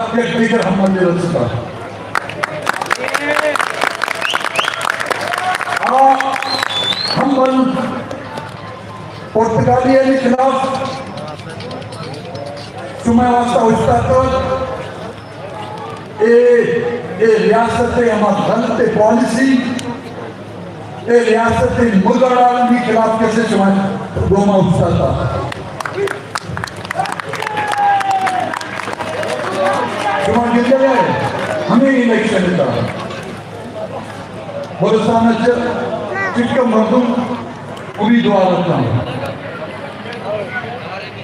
Speaker Hamad Rasta. हम पुर्तगालियों के खिलाफ चुनाव वास्ता तो रियासत गलत पॉलिसी रियासत मुल्क के खिलाफ कैसे चुनाव रोमा उठता था चुनाव जीत गए हमें इलेक्शन था बरसाना चिटका मर्दुम उम्मीदवार था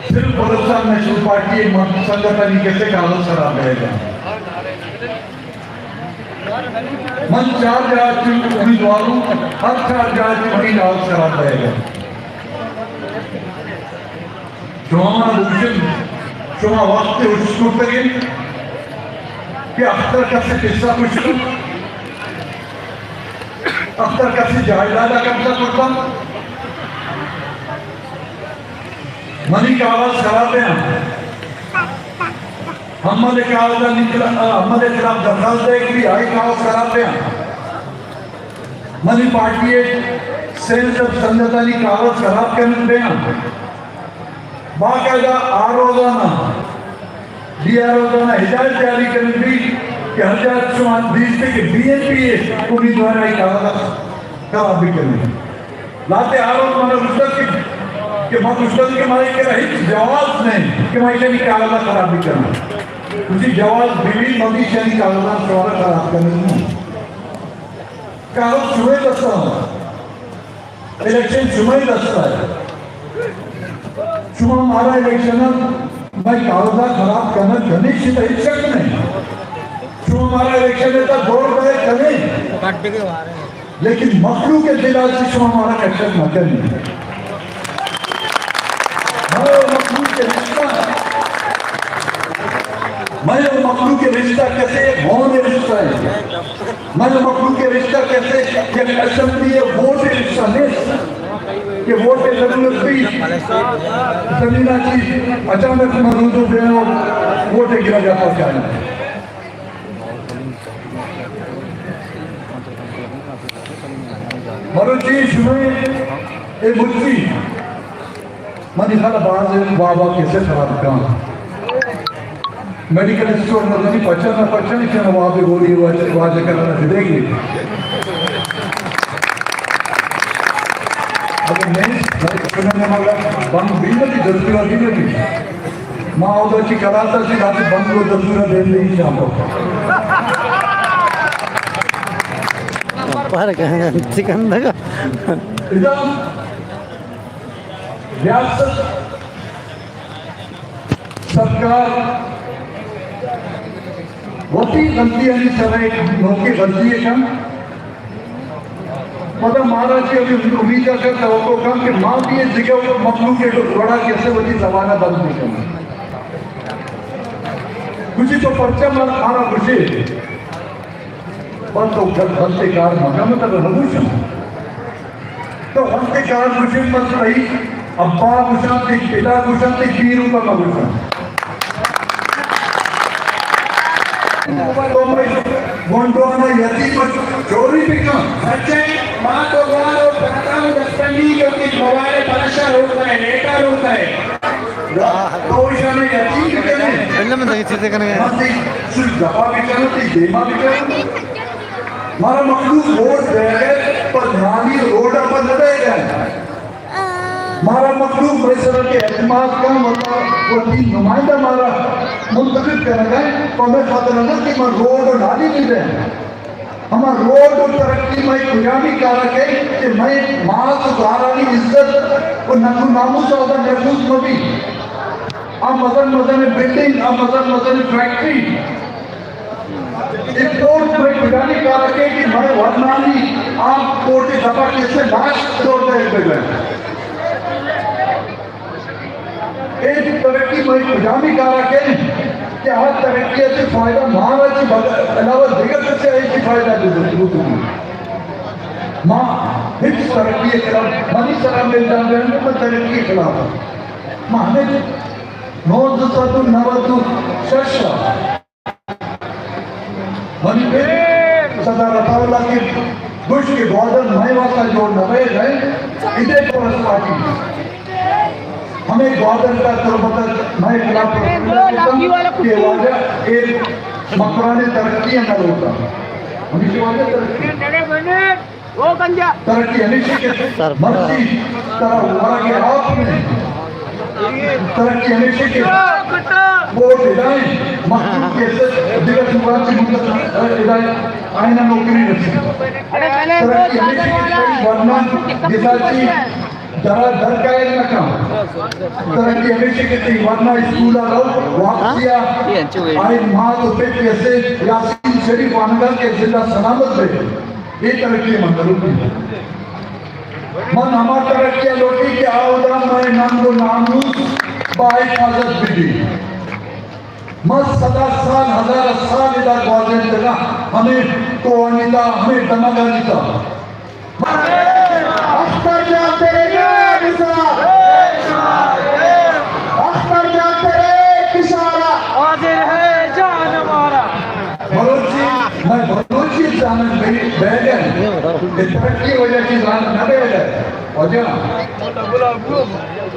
सिर्फ बरसाना नेशनल पार्टी संगठन कैसे कागज खराब रहेगा मन 4 जाति उम्मीदवारों हर 4 जाति बड़ी कागज खराब रहेगा चुनाव वक्त उसको कि अख्तर का से किस्सा कुछ अख्तर का से जायदादा कब्जा करता मनी का आवाज खराब है हमारे कागज निकला हमारे खिलाफ दरखास्त है कि आई कागज खराब है मनी पार्टी सेंस ऑफ संगठन कागज खराब करने हैं बाकायदा आरोजाना हिदायत जारी करने भी कि 2020 के बीएनपी उम्मीदवार खराब भी करने लाते आरोप मैंने रुश्तत कि रुश्तत के मारे के रही जवाब नहीं कि मैं इसे कागजा खराब भी करना उसी जवाब भी मदी से कागजा सवाल खराब करने कागज सुबह दस्ता इलेक्शन सुबह दस्ता है सुबह हमारा इलेक्शन मैं कागजा खराब करना निश्चित ही शक नहीं जो हमारा इलेक्शन नेता दौड़ रहे करें लेकिन मखलू के जिला से जो हमारा कक्षक न करें मैं मखलू के रिश्ता कैसे एक होने रिश्ता है मैं मखलू के रिश्ता कैसे एक असेंबली वोट रिश्ता नहीं कि वोट की जरूरत थी जमीना की अचानक मरूदों पे वोट गिरा जाता क्या मरुची सुने ए मुर्ची मनी खाला बाहर बाबा कैसे खराब काम मेडिकल स्टोर में पचन इच्छा वहाँ पे गोली वाजे करना देगी अगर नहीं सुनने वाला बंद बिल्कुल की जरूरत वाली नहीं माँ उधर की कराता से आगे बंद को जरूरत दे नहीं चाहता पर कहेंगे चिकन लगा इधर रियासत सरकार बहुत ही गलती है समय नौकरी गलती है कम मतलब महाराज की अभी उम्मीद करता हो कम कि माँ भी इस जगह पर मखलू के बड़ा कैसे बड़ी जमाना बंद नहीं करना कुछ तो पर्चा मारा खुशी पण तो भलते कार मगा मतलब रघुषण तो भलते कार खुशी मत रही अब्बा गुशान थी पिता गुशान थी पीरू का मगुशान तो मैं वोंडोना यति पर चोरी भी कम सच्चे माँ को गाल और कहता हूँ दस्तंगी क्योंकि मोबाइल परेशान होता है लेटर होता है तो इशाने यति भी करें पहले में देखी चीजें करने माती सिर्फ दबा भी करें थी देमा भी करें मारा मखलूक वोट देंगे पर नाली रोड पर न देंगे मारा मखलूक बैसर के एतमाद का मतलब वो तीन नुमाइंदा मारा मुंतखब करेंगे तो मैं खतरा न कि मैं रोड और नाली नहीं दें हमारा रोड और तरक्की में गुलामी कारक है कि मैं माँ सुधारानी इज्जत और नकू नामूस और नकूस में भी अब मदन बिल्डिंग अब मदन फैक्ट्री एक कोर्ट में गुलामी कारक है कि मैं वर्णाली आप कोर्ट के दबा कैसे लास्ट तोड़ दे एक तरक्की में गुलामी कारक है कि हर तरक्की से फायदा महाराज के अलावा जगत से एक ही फायदा दूसरी माँ हिट तरक्की के खिलाफ मनी सलाम मिल जाते हैं तो तरक्की के खिलाफ माँ हमें 9 9 6 म्हणजे सदा रतावला की बुश के बॉर्डर महवा का जो नवेद है इधे कोरस पार्टी हमें बॉर्डर का तरबतर मैं खिलाफ के वाजा एक मकराने तरक्की अंदर होता हमें की वाजा तरक्की हमेशा के मर्जी तरह हुआ के आप में तरक्की हमेशा के वो डिजाइन मकसूद के दिवस मुबारक की मुद्दत डिजाइन आईना नौकरी नहीं तरक्की हमेशा के वर्णन दिशाची जरा दर का एक नकम तरक्की हमेशा के वर्णन स्कूल आलो वाक़िया आई माँ तो पे कैसे यासीन शरीफ वानगा के जिला सलामत पे ये तरक्की मंगलों की मन हमार तरक्की लोटी के आवदा मैं नाम को नामूस बाई फाजत बिदी मत सदा साल हजार साल इधर गौजन जगह हमें तो अनिता हमें दमगानिता अख्तर जाते रे किसारा अख्तर जाते रे किसारा हाजिर है जान हमारा बलोची मैं बलोची जानत मेरी बैगन तरक्की वजह की जान न बैगन वजह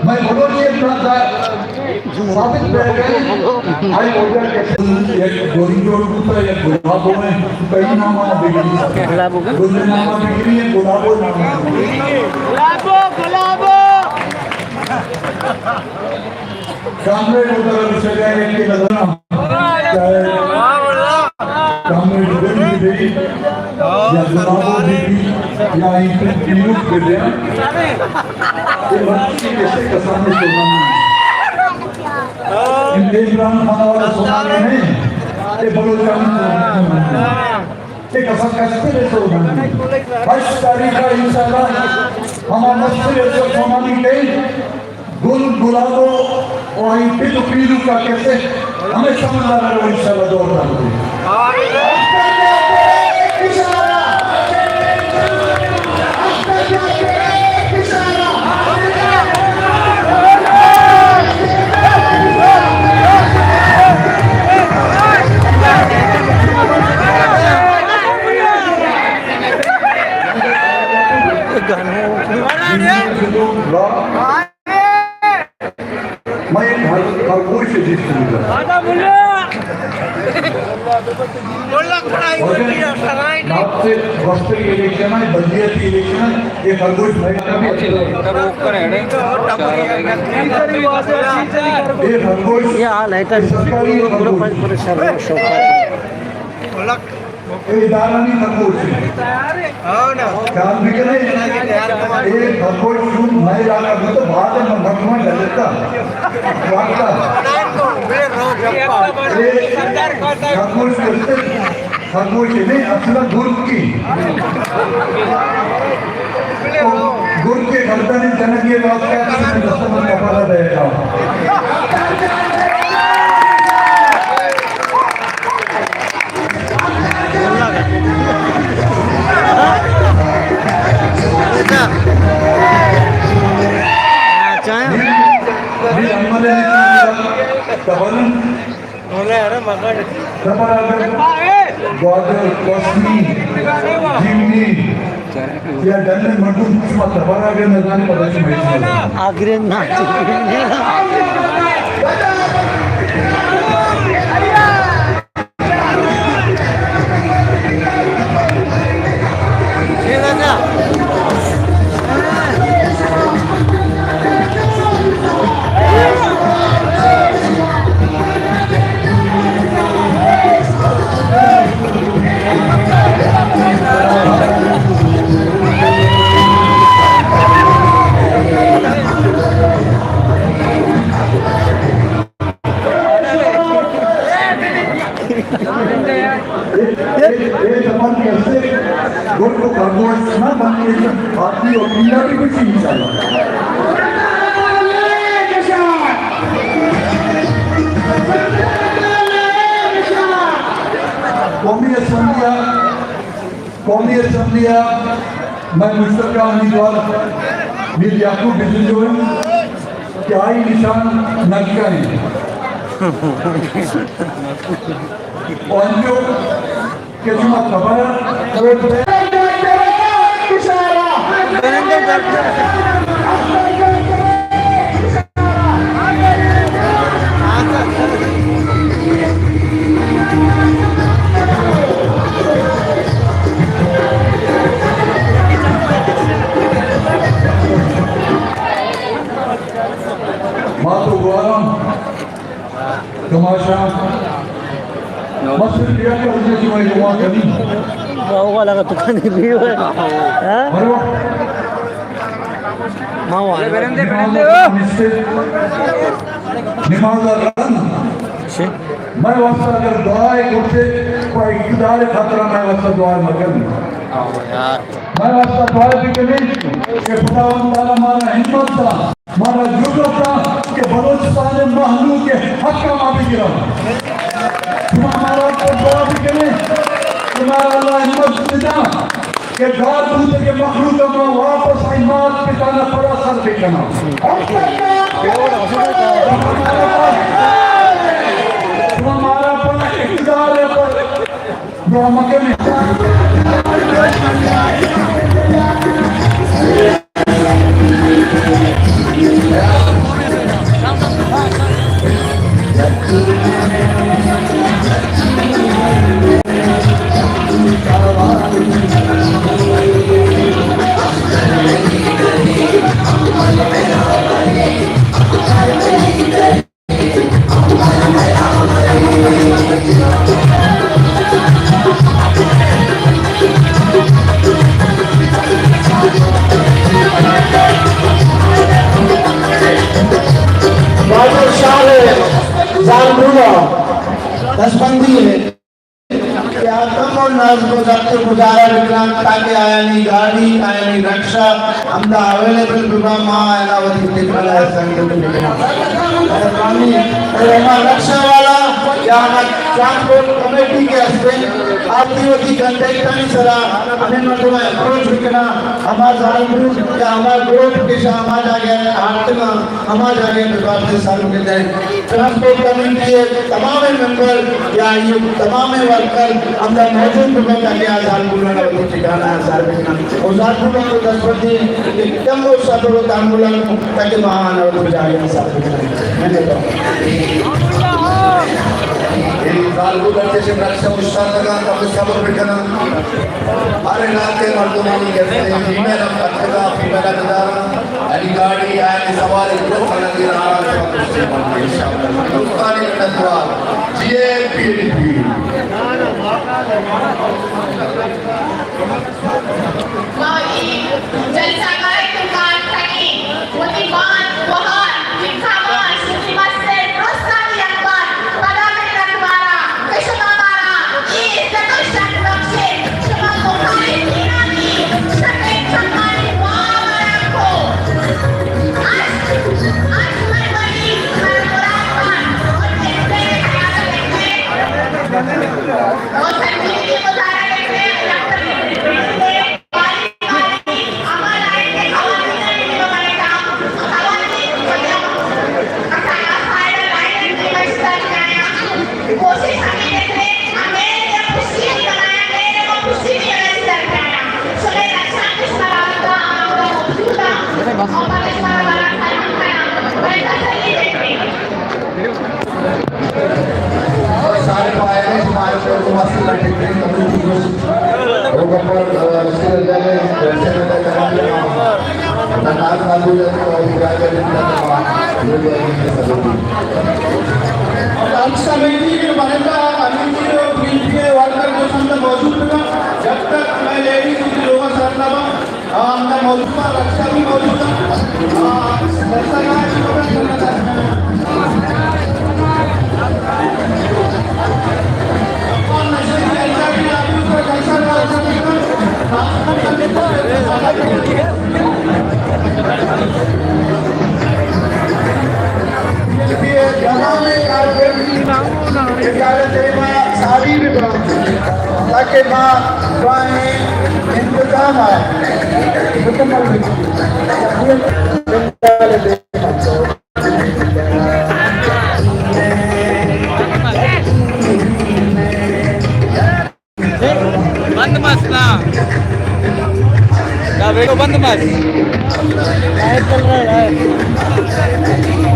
मैं बलोची अपना साबित बैगन आई वजह कैसे एक गोरिंजोर कुत्ता एक गुलाबों में कई नामा बिगड़ी गुलाबो बिगड़ी है गुलाबो नामा गुलाबो कामरे उधर चले एक के नजर चाहे कामरे उधर भी या गुलाबो बिगड़ी या इनके पीलूक बिगड़े ये बच्ची कैसे कसाने सोना इनके इमरान खान वाला सोना नहीं ये बलोचान ये कसम कैसे ले सोना 22 तारीख का इंशाल्लाह हमारा मस्जिद से सोना नहीं गुल गुलाबो और इन पे तो पीलू का कैसे हमें समझ आ रहा है इंशाल्लाह दौर डालते मैं खरगोश से जीत लूंगा आपसे वक्त की इलेक्शन है बल्दियत की इलेक्शन है ये खरगोश ये खरगोश ये हाल है इदारा नहीं खरगोश ख्याल भी करें ये खरगोश शुरू मैं लाना तो बात है भगवान डरता खरगोश करते खरगोश नहीं असल गुरु की गुरु के गर्दन जनक ये बात कपाला देगा आग्रे नाच आपकी ओपिनियन भी कुछ इंशाल्लाह कौमी असम्बलिया मैं मुश्तरका उम्मीदवार मीर याकूब बिजली जो है क्या ही निशान नक्का है और जो कि cuma kabar kalau Matu guam, kemasya, masih dia kerja cuma rumah kami. Mau ka lang tukang review eh. Ha? Baru, Mau ah. निमाज़ मैं वास्ता अगर दुआएं करते कोई इक़्तिदार खतरा मैं वास्ता दुआ मगन मैं वास्ता दुआ भी करें कि खुदावंद ताला मारा हिम्मत था मारा जुर्रत था कि बलूचिस्तान महलूक के हक का माफी गिरा तुम्हारा को दुआ भी करें तुम्हारा अल्लाह हिम्मत देता कि गार दूध के मखलूक में वापस इमाद पिताना पड़ा सर पे करना हमारा अपना इक़्तिदार है पर जो मक्के में दसबंदी है क्या कम और नाज गुजारा विक्रांत ताकि आया नहीं गाड़ी आया नहीं रक्षा हमदा अवेलेबल बिबा मां आया वती तिकला संगत पानी रक्षा वाला या ट्रांसपोर्ट कमेटी के हस्बैंड आती होती कंडक्टर सरा अने मतलब अप्रोच करना हमारा जालपुर या हमारा ग्रुप के हमारा जागे आर्टना हमारा जागे विभाग के सालों के जाए ट्रांसपोर्ट कमेटी के तमाम मेंबर या ये तमाम वर्कर हमदा मौजूद बिबा का क्या जालपुर में वो ठिकाना है सर और जालपुर को दसपति एकदम वो सब लोग आंदोलन ताकि महान और जागे सब मैंने तो जालपुर करते से रक्षा उस्ताद लगा तब सबर बिठना हर इलाके मर्दों के फीमेल अफसर फीमेल अदार अली गाड़ी आए सवाल इतना खाना दे रहा है हिंदुस्तानी नदवा जीएपीडीपी जलसा करे दुकान तकी मुतिमान बहार दिखावा सुनी मस्ते रोस्तानी अकबर पदा में रखवारा कशमा मारा ये इज्जत और शर्त बख्शे शमा को खाए नीरानी शर्ते सम्मानी वाला को आज मैं बड़ी मैं कुरान और देखते और संजीव की मुजारा देखते कोशिश हमें देख रहे हमें ये खुशी नहीं बनाया मेरे को खुशी नहीं है इस तरह का सुने अच्छा किस तरह का आपका मौजूदा और किस तरह वाला खाना खाया वैसा सही देखते और सारे पाए हैं हमारे को मस्त लगे थे कम्युनिटी को वो पर उसके जाने वैसे में कराने नाम लागू है और क्या करने का ये रक्षा कमेटी के बनेगा कमेटी के पीपीए वर्कर को संग मौजूद था जब तक मैं लेडीज की लोगों से लगा हमने मौजूद था रक्षा भी मौजूद था रक्षा का छोटा करना चाहते हैं और नशे की ऐसा भी आप उसको कैसा कर सकते हैं ये जमाने का सारी भी ताकि माँ दुआएं इंतजाम आए लाइट चल रहा है